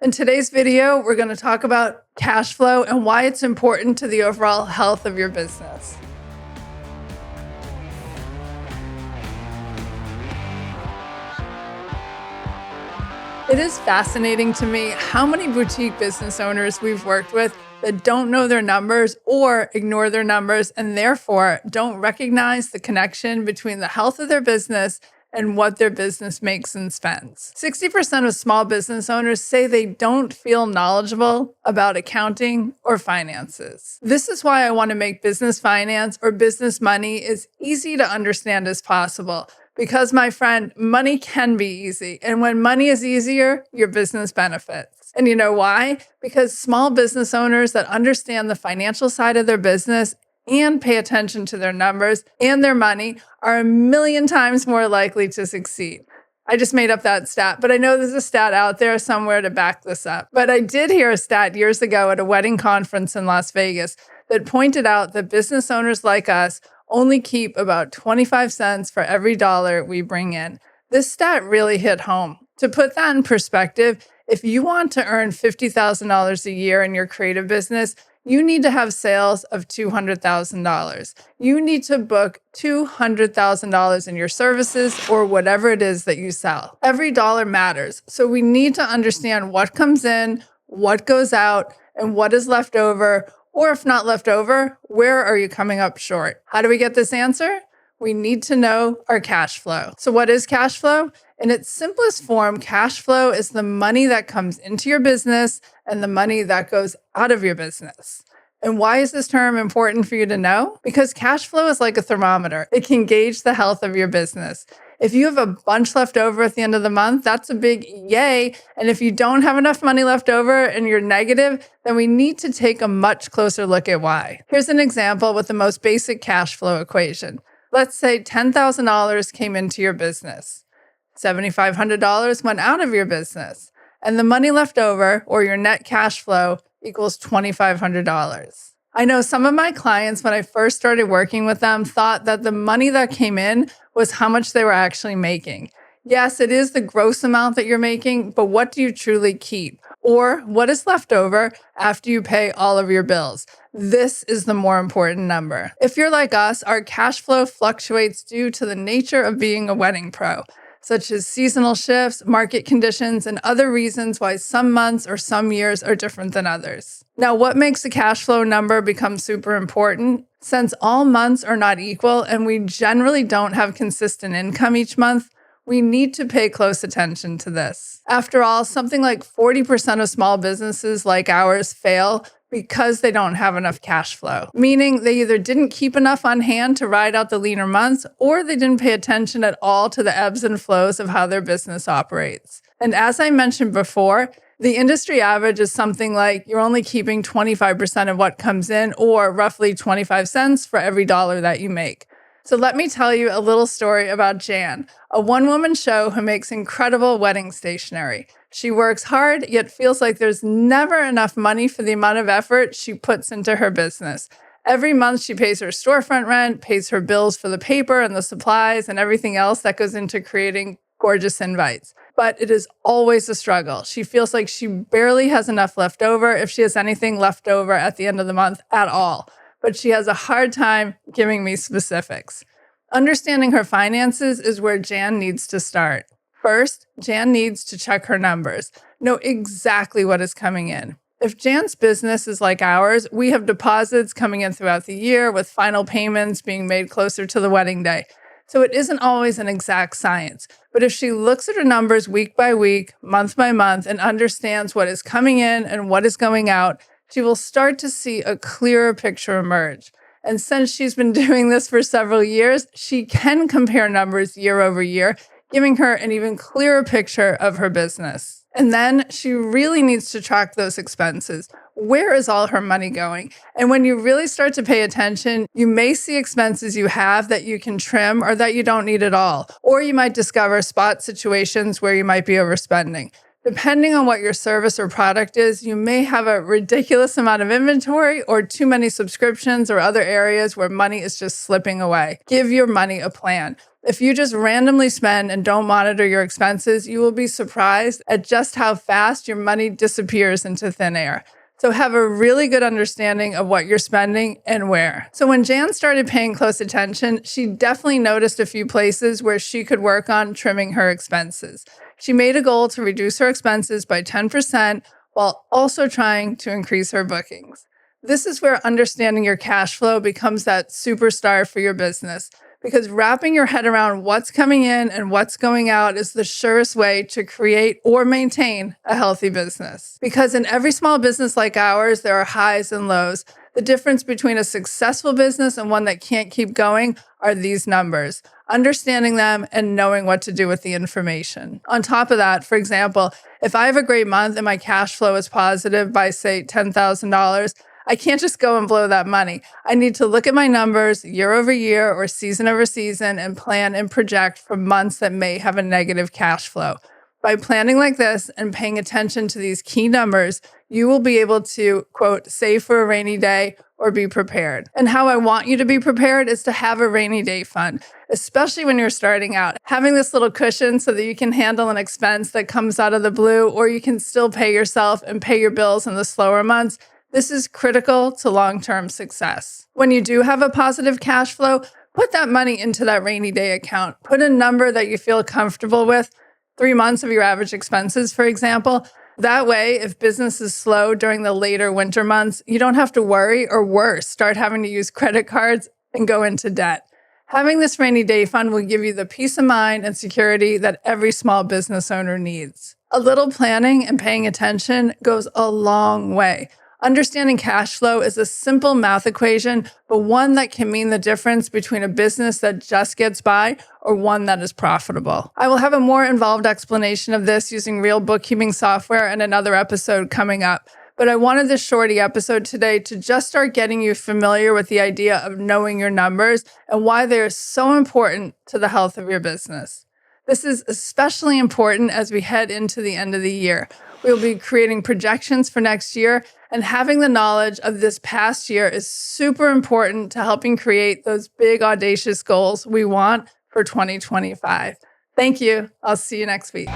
In today's video, we're going to talk about cash flow and why it's important to the overall health of your business. It is fascinating to me how many boutique business owners we've worked with that don't know their numbers or ignore their numbers and therefore don't recognize the connection between the health of their business and what their business makes and spends. 60% of small business owners say they don't feel knowledgeable about accounting or finances. This is why I want to make business finance or business money as easy to understand as possible. Because, my friend, money can be easy. And when money is easier, your business benefits. And you know why? Because small business owners that understand the financial side of their business and pay attention to their numbers and their money are a million times more likely to succeed. I just made up that stat, but I know there's a stat out there somewhere to back this up. But I did hear a stat years ago at a wedding conference in Las Vegas that pointed out that business owners like us only keep about 25 cents for every dollar we bring in. This stat really hit home. To put that in perspective, if you want to earn $50,000 a year in your creative business, you need to have sales of $200,000. You need to book $200,000 in your services or whatever it is that you sell. Every dollar matters. So we need to understand what comes in, what goes out, and what is left over. Or if not left over, where are you coming up short? How do we get this answer? We need to know our cash flow. So what is cash flow? In its simplest form, cash flow is the money that comes into your business and the money that goes out of your business. And why is this term important for you to know? Because cash flow is like a thermometer. It can gauge the health of your business. If you have a bunch left over at the end of the month, that's a big yay. And if you don't have enough money left over and you're negative, then we need to take a much closer look at why. Here's an example with the most basic cash flow equation. Let's say $10,000 came into your business. $7,500 went out of your business. And the money left over, or your net cash flow, equals $2,500. I know some of my clients, when I first started working with them, thought that the money that came in was how much they were actually making. Yes, it is the gross amount that you're making, but what do you truly keep? Or what is left over after you pay all of your bills? This is the more important number. If you're like us, our cash flow fluctuates due to the nature of being a wedding pro, such as seasonal shifts, market conditions, and other reasons why some months or some years are different than others. Now, what makes the cash flow number become super important? Since all months are not equal and we generally don't have consistent income each month, we need to pay close attention to this. After all, something like 40% of small businesses like ours fail because they don't have enough cash flow, meaning they either didn't keep enough on hand to ride out the leaner months, or they didn't pay attention at all to the ebbs and flows of how their business operates. And as I mentioned before, the industry average is something like you're only keeping 25% of what comes in, or roughly 25 cents for every dollar that you make. So let me tell you a little story about Jan, a one-woman show who makes incredible wedding stationery. She works hard, yet feels like there's never enough money for the amount of effort she puts into her business. Every month, she pays her storefront rent, pays her bills for the paper and the supplies and everything else that goes into creating gorgeous invites. But it is always a struggle. She feels like she barely has enough left over, if she has anything left over at the end of the month at all. But she has a hard time giving me specifics. Understanding her finances is where Jan needs to start. First, Jan needs to check her numbers, know exactly what is coming in. If Jan's business is like ours, we have deposits coming in throughout the year with final payments being made closer to the wedding day. So it isn't always an exact science. But if she looks at her numbers week by week, month by month, and understands what is coming in and what is going out, she will start to see a clearer picture emerge. And since she's been doing this for several years, she can compare numbers year over year, giving her an even clearer picture of her business. And then she really needs to track those expenses. Where is all her money going? And when you really start to pay attention, you may see expenses you have that you can trim or that you don't need at all. Or you might discover spot situations where you might be overspending. Depending on what your service or product is, you may have a ridiculous amount of inventory or too many subscriptions or other areas where money is just slipping away. Give your money a plan. If you just randomly spend and don't monitor your expenses, you will be surprised at just how fast your money disappears into thin air. So have a really good understanding of what you're spending and where. So when Jan started paying close attention, she definitely noticed a few places where she could work on trimming her expenses. She made a goal to reduce her expenses by 10% while also trying to increase her bookings. This is where understanding your cash flow becomes that superstar for your business, because wrapping your head around what's coming in and what's going out is the surest way to create or maintain a healthy business. Because in every small business like ours, there are highs and lows. The difference between a successful business and one that can't keep going are these numbers, understanding them and knowing what to do with the information. On top of that, for example, if I have a great month and my cash flow is positive by, say, $10,000, I can't just go and blow that money. I need to look at my numbers year over year or season over season and plan and project for months that may have a negative cash flow. By planning like this and paying attention to these key numbers, you will be able to, quote, save for a rainy day or be prepared. And how I want you to be prepared is to have a rainy day fund, especially when you're starting out. Having this little cushion so that you can handle an expense that comes out of the blue, or you can still pay yourself and pay your bills in the slower months. This is critical to long-term success. When you do have a positive cash flow, put that money into that rainy day account. Put a number that you feel comfortable with, 3 months of your average expenses, for example. That way, if business is slow during the later winter months, you don't have to worry, or worse, start having to use credit cards and go into debt. Having this rainy day fund will give you the peace of mind and security that every small business owner needs. A little planning and paying attention goes a long way. Understanding cash flow is a simple math equation, but one that can mean the difference between a business that just gets by or one that is profitable. I will have a more involved explanation of this using real bookkeeping software in another episode coming up. But I wanted this shorty episode today to just start getting you familiar with the idea of knowing your numbers and why they are so important to the health of your business. This is especially important as we head into the end of the year. We will be creating projections for next year, and having the knowledge of this past year is super important to helping create those big, audacious goals we want for 2025. Thank you. I'll see you next week.